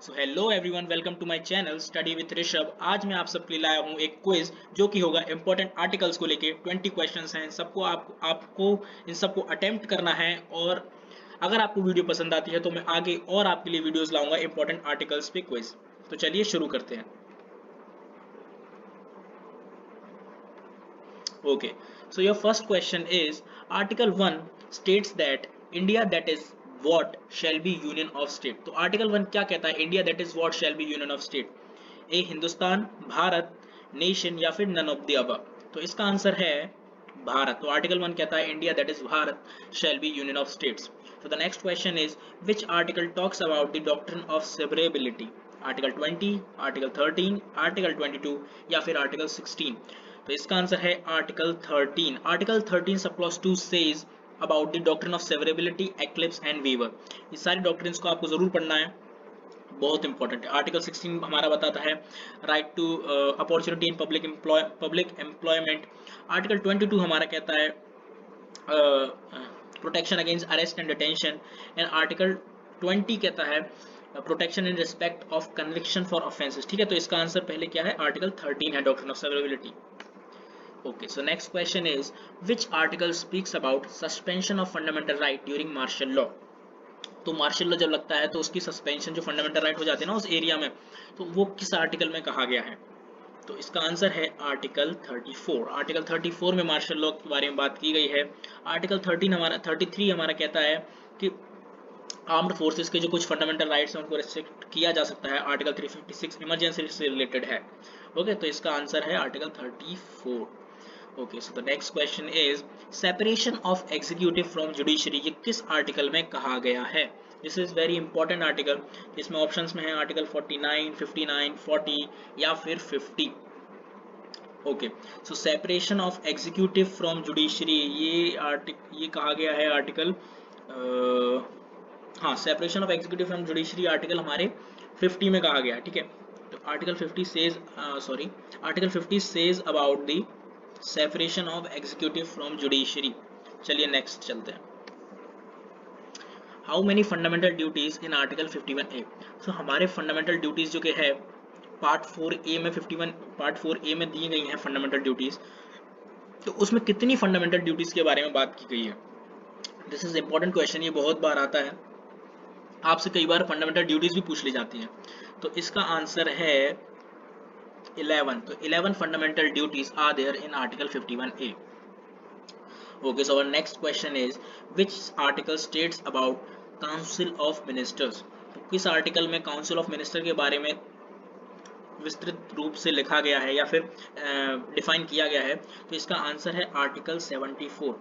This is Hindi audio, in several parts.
So hello everyone, welcome to my channel study with Rishabh. आज मैं आप सबके लिए लाया हूँ एक क्विज जो कि होगा इंपॉर्टेंट आर्टिकल्स को लेके। 20 क्वेश्चंस हैं, सबको आपको इन सबको अटेम्प्ट करना है। और अगर आपको वीडियो पसंद आती है तो मैं आगे और आपके लिए वीडियोस लाऊंगा इंपॉर्टेंट आर्टिकल्स पे क्विज। तो चलिए शुरू करते हैं। Okay, so your first question is Article 1 states that India that is what shall be union of state। तो Article 1 क्या कहता है? India that is what shall be union of state। A Hindustan, Bharat, nation या फिर नन ऑफ द अबव। तो इसका आंसर है भारत। तो आर्टिकल 1 कहता है India that is Bharat shall be union of states. तो the next question is which article talks about the doctrine of severability. Article 20, article 13, article 22 या फिर आर्टिकल 16। तो इसका आंसर है article 13। Article 13 sub clause 2 says about the doctrine of severability, eclipse and waiver. ये सारी डॉक्ट्रिन्स को आपको जरूर पढ़ना है, बहुत इंपॉर्टेंट है। आर्टिकल 16 हमारा बताता है right to opportunity in public employment. Article 22 हमारा कहता है protection against arrest and detention. And article 20 कहता है protection in respect of conviction for offences. ठीक है, तो इसका आंसर पहले क्या है? आर्टिकल 13 है, doctrine of severability. Okay, so next question is which article speaks about suspension of fundamental right during martial law। तो मार्शल लॉ जब लगता है तो उसकी सस्पेंशन जो फंडामेंटल राइट हो जाते हैं ना उस एरिया में, तो वो किस आर्टिकल में कहा गया है? तो इसका आंसर है आर्टिकल 34। आर्टिकल 34 में मार्शल लॉ के बारे में बात की गई है। आर्टिकल 33 हमारा कहता है कि आर्म्ड फोर्सेस के जो कुछ फंडामेंटल राइट्स हैं उनको रिस्ट्रिक्ट किया जा सकता है। आर्टिकल 356 इमरजेंसी से रिलेटेड है। ओके, तो इसका आंसर है article 34। Okay, so the next question is separation of executive from judiciary. ये किस आर्टिकल में कहा गया है? This is very important article. इसमें ऑप्शंस में है आर्टिकल 49, 59, 40 या फिर 50। Okay, so separation of executive from judiciary ये कहा गया है आर्टिकल हाँ, separation of executive from judiciary article हमारे 50 में कहा गया है। ठीक है, तो article 50 says article 50 says about the separation of executive from judiciary. चलिए नेक्स्ट चलते हैं। How many fundamental duties in article 51A। सो हमारे फंडामेंटल ड्यूटीज जो कि है पार्ट 4A में 51 पार्ट 4A में दी गई हैं फंडामेंटल ड्यूटीज। तो उसमें कितनी फंडामेंटल ड्यूटीज के बारे में बात की गई है? दिस इज इंपॉर्टेंट क्वेश्चन, ये बहुत बार आता है, आपसे कई बार फंडामेंटल ड्यूटीज भी पूछ ली जाती हैं। तो इसका आंसर है 11। तो 11 fundamental duties are there in article 51A। Okay, so our next question is which article states about council of ministers। तो किस आर्टिकल में काउंसिल ऑफ मिनिस्टर के बारे में विस्तृत रूप से लिखा गया है या फिर डिफाइन किया गया है? तो इसका आंसर है आर्टिकल 74।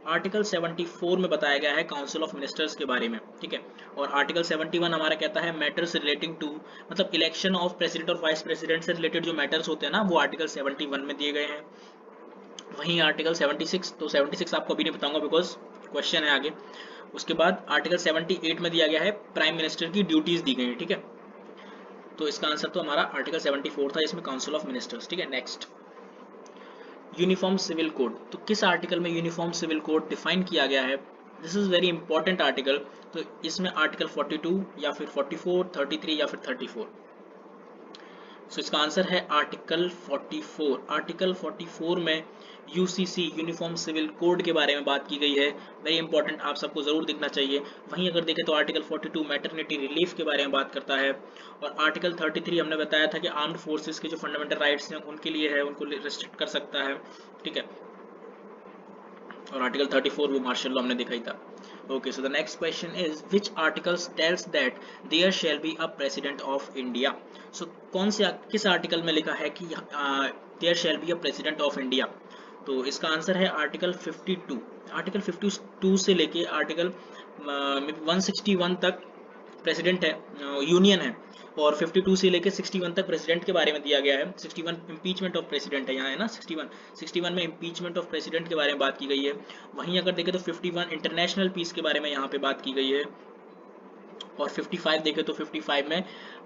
आर्टिकल 74 में बताया गया है काउंसिल ऑफ मिनिस्टर्स के बारे में। ठीक है, और आर्टिकल 71 हमारा कहता है मैटर्स रिलेटिंग टू, मतलब इलेक्शन ऑफ प्रेसिडेंट और वाइस प्रेसिडेंट से रिलेटेड जो मैटर्स होते हैं ना, वो आर्टिकल 71 में दिए गए हैं। वहीं आर्टिकल 76, तो 76 आपको अभी नहीं बताऊंगा बिकॉज क्वेश्चन है आगे। उसके बाद आर्टिकल 78 में दिया गया है प्राइम मिनिस्टर की ड्यूटीज दी गई है। ठीक है, तो इसका आंसर तो हमारा आर्टिकल 74 था, इसमें काउंसिल ऑफ मिनिस्टर्स। ठीक है, नेक्स्ट यूनिफॉर्म सिविल कोड। तो किस आर्टिकल में यूनिफॉर्म सिविल कोड डिफाइन किया गया है? This is very important article. तो इसमें आर्टिकल 42 या फिर 44, 33 या फिर 34। सो इसका आंसर है आर्टिकल 44। आर्टिकल 44 में यूसीसी यूनिफॉर्म सिविल कोड के बारे में बात की गई है। वेरी इंपॉर्टेंट, आप सबको जरूर देखना चाहिए। वहीं अगर देखें तो आर्टिकल 42 मैटरनिटी रिलीफ के बारे में बात करता है। और आर्टिकल 33 हमने बताया था कि आर्म्ड फोर्सेस के जो फंडामेंटल राइट्स हैं उनके लिए है, उनको रिस्ट्रिक्ट कर सकता है। ठीक है, और आर्टिकल 34 वो मार्शल लॉ हमने दिखाई था। Okay, so the next question is which articles tells that there shall be a president of India. So किस आर्टिकल में लिखा है कि there shall be a president of India? तो इसका आंसर है आर्टिकल 52। आर्टिकल 52 से लेके आर्टिकल 161 तक प्रेसिडेंट है, यूनियन है। और 52 से लेकर 61 तक प्रेसिडेंट के बारे में दिया गया है। 61 इम्पीचमेंट ऑफ प्रेसिडेंट है, यहाँ है ना 61 में इम्पीचमेंट ऑफ प्रेसिडेंट के बारे में बात की गई है। वहीं अगर देखें तो 51 इंटरनेशनल पीस के बारे में यहाँ पे बात की गई है। और 55 देखें तो 55 में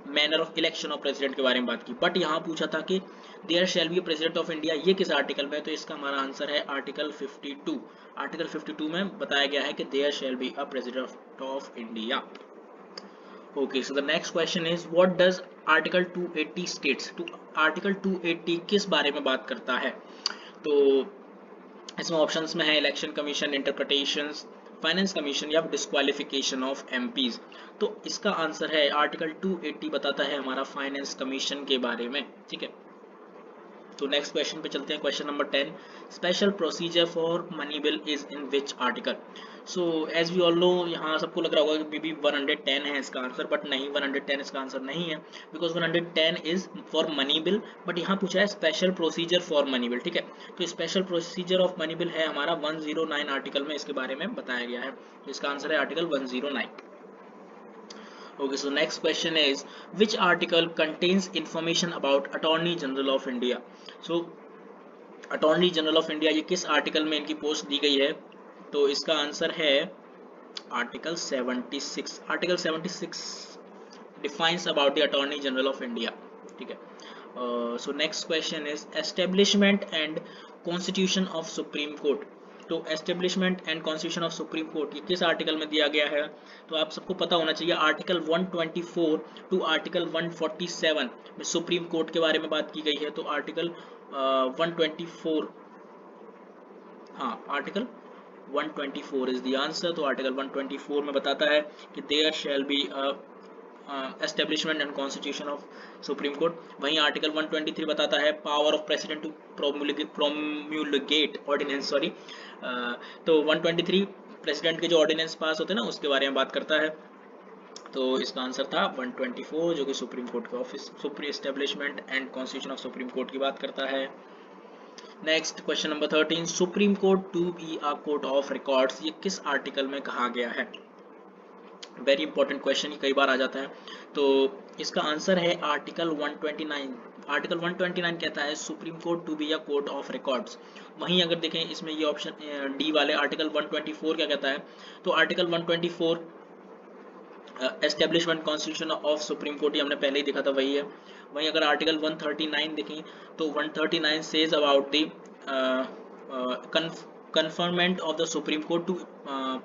manner of election of president के बारे में बात की। बट यहाँ पूछा था कि there shall be President of India, ये किस आर्टिकल में? तो इसका हमारा आंसर है आर्टिकल 52। आर्टिकल 52 में बताया गया है कि there shall be a president of India. Okay, so the next question is what does article 280 स्टेट्स। तो आर्टिकल 280 किस बारे में बात करता है? तो इसमें ऑप्शंस में है election commission, interpretations, finance commission या डिस्क्वालिफिकेशन ऑफ एमपीज। तो इसका आंसर है आर्टिकल 280 बताता है हमारा फाइनेंस कमीशन के बारे में, ठीक है। तो नेक्स्ट क्वेश्चन पे चलते हैं, question number 10, special procedure for money bill is in which article. So as we all know, यहाँ सबको लग रहा होगा कि बीबी 110 है इसका आंसर, बट नहीं, 110 इसका आंसर नहीं है, because 110 is for money bill, but यहाँ पूछा है special procedure for money bill, ठीक है। तो special procedure of money bill है हमारा 109 आर्टिकल में इसके बारे में बताया गया है, तो इसका आंसर है article 109। Okay, so next question is which article contains information about Attorney General of India? So Attorney General of India ये किस आर्टिकल में इनकी पोस्ट दी गई है? तो इसका आंसर है article 76। Article 76 defines about the Attorney General of India, ठीक है। So next question is establishment and constitution of Supreme Court। तो establishment and constitution of supreme court ये किस आर्टिकल में दिया गया है? तो आप सबको पता होना चाहिए, आर्टिकल 124 टू आर्टिकल 147 में सुप्रीम कोर्ट के बारे में बात की गई है। तो आर्टिकल 124, हाँ आर्टिकल 124 इज द आंसर। तो आर्टिकल 124 में बताता है कि there shall be establishment and constitution of supreme court. वहीं आर्टिकल 123 बताता है power of president to promulgate ordinance, sorry. तो 123 प्रेसिडेंट के जो ऑर्डिनेंस पास होते हैं ना उसके बारे में बात करता है। तो इसका आंसर था 124 जो कि सुप्रीम कोर्ट के office supreme establishment and constitution of supreme court की बात करता है। Next question number 13, supreme court to be a court of records ये किस आर्टिकल में कहा गया है? वेरी इंपॉर्टेंट क्वेश्चन, ये कई बार आ जाता है। तो इसका आंसर है आर्टिकल 129। आर्टिकल 129 कहता है supreme court to be a court of records. वहीं अगर देखें इसमें ये ऑप्शन डी वाले आर्टिकल 124 क्या कहता है? तो article 124 establishment constitution of supreme court, ये हमने पहले ही देखा था, वही है। वहीं अगर आर्टिकल 139 देखें तो 139 says about the conferment of the Supreme Court to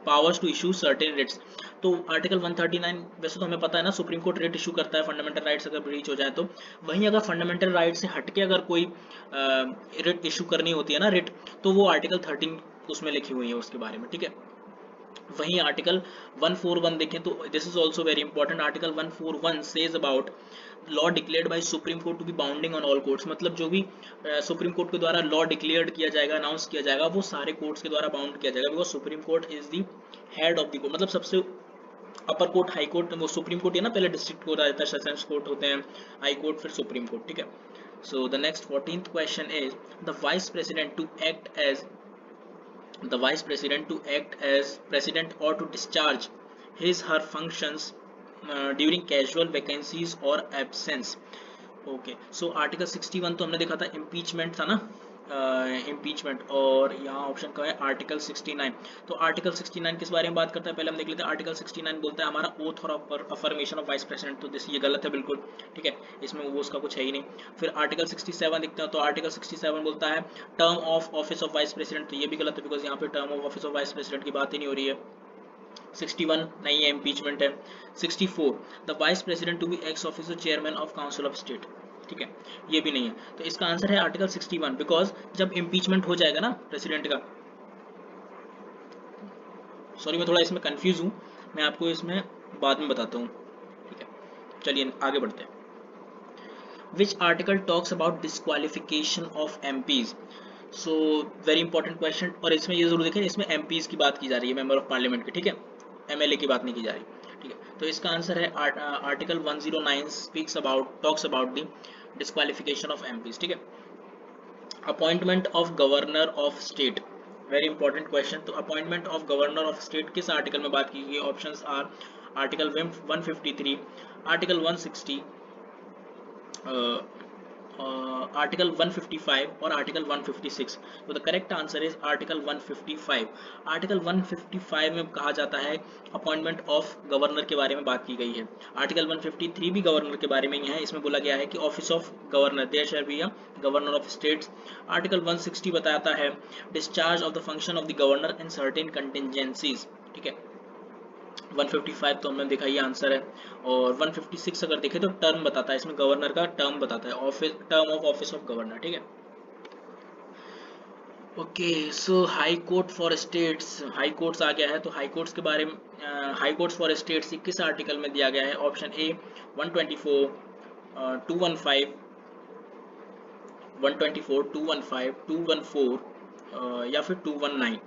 powers to issue certain writs। तो आर्टिकल 139 वैसे तो हमें पता है ना, सुप्रीम कोर्ट रिट इशू करता है फंडामेंटल राइट्स अगर ब्रीच हो जाए तो। वहीं अगर फंडामेंटल राइट से हटके अगर कोई रिट इशू करनी होती है ना, रिट, तो वो आर्टिकल 13 उसमें लिखी हुई है उसके बारे में, ठीक है। वहीं आर्टिकल 141 देखें तो this is also very important. Article 141 says about law declared by supreme court to be binding on all courts. मतलब जो भी सुप्रीम कोर्ट के द्वारा लॉ डिक्लेयर्ड किया जाएगा, अनाउंस किया जाएगा, वो सारे कोर्ट्स के द्वारा बाउंड किया जाएगा, because supreme court is the head of the court. मतलब सबसे अपर कोर्ट, हाई कोर्ट, वो सुप्रीम कोर्ट है ना, पहले डिस्ट्रिक्ट कोर्ट आता है, सेशंस कोर्ट होते हैं, हाई कोर्ट, फिर सुप्रीम कोर्ट, ठीक है। So the next 14th question is the vice president to act as the vice president to act as president or to discharge his her functions during casual vacancies or absence। Okay, so article 61 तो हमने देखा था, इम्पीचमेंट था ना, इम्पीचमेंट। और यहाँ ऑप्शन का है आर्टिकल 69। तो आर्टिकल 69 किस बारे में बात करता है पहले हम देख लेते हैं। आर्टिकल 69 बोलता है हमारा ओथ और अफर्मेशन ऑफ वाइस प्रेसिडेंट, तो दिस ये गलत है बिल्कुल, ठीक है, इसमें वो उसका कुछ है ही नहीं। फिर आर्टिकल 67 देखते हैं, तो आर्टिकल 67 बोलता है term of office of vice president, तो ये भी गलत है, बिकॉज यहाँ पे term of office of vice president की बात ही नहीं हो रही है। 61 नहीं है, इम्पीचमेंट है। 64 the vice president to be ex officer chairman of council of state, ठीक है, ये भी नहीं है। तो इसका आंसर है आर्टिकल 61, बिकॉज जब इम्पीचमेंट हो जाएगा ना प्रेसिडेंट का, सॉरी मैं थोड़ा इसमें कंफ्यूज हूँ, मैं आपको इसमें बाद में बताता हूँ, ठीक है। चलिए आगे बढ़ते हैं। विच article talks about disqualification of MPs. So very important question, और इसमें ये जरूर देखें, इसमें एमपीज की बात की जा रही है, मेंबर ऑफ पार्लियामेंट की, ठीक है, एमएलए की बात नहीं की जा रही, ठीक है। तो इसका आंसर है article 109 speaks about talks about the disqualification of MPs, ठीक है। Appointment of governor of state, very important question. तो appointment of governor of state किस आर्टिकल में बात की गई? Options are article 153, article 160, article 155 और आर्टिकल 156। तो the correct answer is article 155। Article 155 में कहा जाता है अपॉइंटमेंट ऑफ गवर्नर के बारे में बात की गई है। आर्टिकल 153 भी गवर्नर के बारे में ही है, इसमें बोला गया है कि office of governor, there shall be a governor of states. Article 160 बताता है discharge of the function of the governor in certain contingencies, ठीक है। 155 तो हमने देखा ये आंसर है। और 156 अगर देखें तो टर्म बताता है, इसमें गवर्नर का टर्म बताता है, office term of office of governor, ठीक है। Okay, so high court for states, high courts आ गया है, तो हाई कोर्ट्स के बारे में, हाई कोर्ट्स फॉर स्टेट्स किस आर्टिकल में दिया गया है? ऑप्शन ए 124, 215, 124, 215, 214 या फिर 219।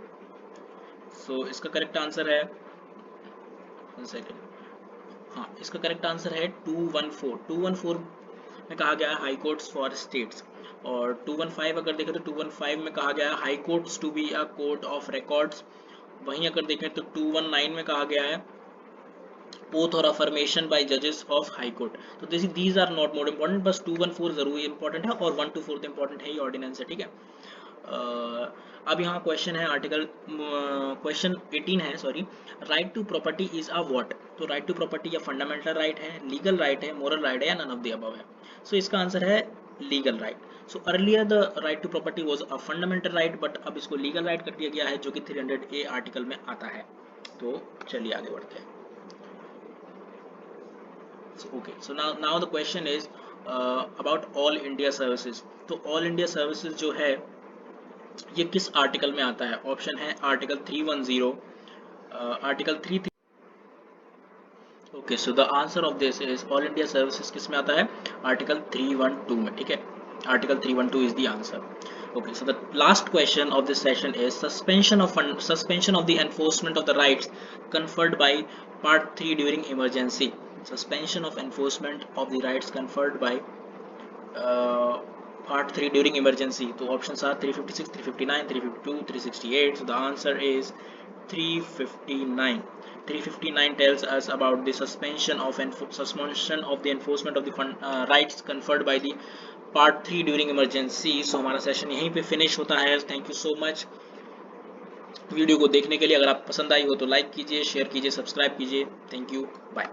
सो इसका करेक्ट आंसर है, वन सेकेंड, हाँ इसका करेक्ट आंसर है 214। 214 में कहा गया है हाई कोर्ट्स फॉर स्टेट्स। और 215 अगर देखें तो 215 में कहा गया है high courts to be a court of records. वहीं अगर देखें तो 219 में कहा गया है ओथ और अफर्मेशन बाय जजेस ऑफ हाई कोर्ट। तो these are not more important, बस 214 जरूर इंपॉर्टेंट है और 124 तो इंपॉर्टेंट है, ये ऑर्डिनेंस है, ठीक है। अब यहाँ क्वेश्चन है आर्टिकल, क्वेश्चन 18 है, sorry. Right to property is a what? तो राइट टू प्रॉपर्टी या फंडामेंटल राइट है, लीगल राइट है, मोरल राइट है, या नन ऑफ द अबव है? सो इसका आंसर है legal right. So earlier the right to property was a fundamental right, but अब इसको लीगल राइट कर दिया गया है, जो कि 300A आर्टिकल में आता है। तो चलिए आगे बढ़ते हैं। So now the question is about all India services। तो all India services जो है ये किस आर्टिकल में आता है? ऑप्शन है article 310, article 33। Okay, so the answer of this is all India services किस में आता है? आर्टिकल 312 में, ठीक है। Article 312 is the answer. Okay, so the last question of this session is suspension of the enforcement of the rights conferred by Part 3 during emergency। Suspension of enforcement of the rights conferred by Part 3 during emergency। तो options are 356, 359, 352, 368। So the answer is 359। 359 tells us about the suspension of the enforcement of the rights conferred by the Part 3 during emergency। So हमारा सेशन यहीं पे फिनिश होता है। Thank you so much video को देखने के लिए। अगर आप पसंद आई हो तो लाइक कीजिए, शेयर कीजिए, सब्सक्राइब कीजिए। Thank you, bye.